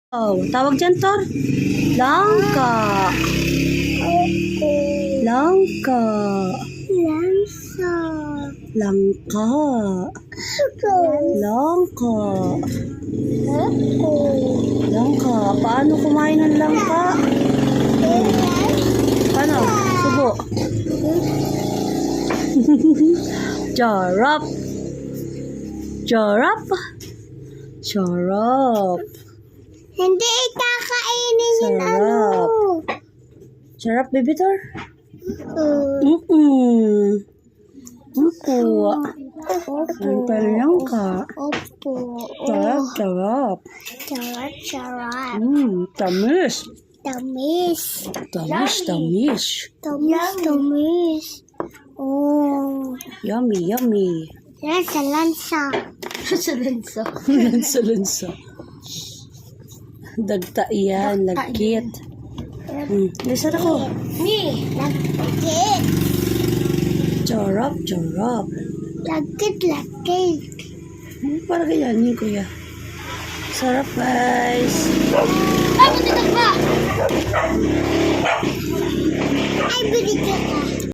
Oh, tawag dyan, Tor? Langka. Langka. Lansa. Langka. Langka. Langka. Paano kumain ng langka? Paano? Subo. Charap. Charap. Charap. Hindi kakainin yung ano. Sarap. Sarap, baby Tor? Opo. Opo. Ang langka. Opo. Sarap, sarap. Charap, charap. Tamis. Tamis. Tamis, tamis. Tamis, tamis. Oh. Yummy, yummy. Lansa, lansa. Lansa, lansa. Lansa, lansa. Dagta yan, lagkit. Lisa ako. Ni, lagkit. Charap, charap. Lagkit, lagkit. Para ganyan, kuya. Sarap, guys. Ay, buti ka ba? Ay, buti ka.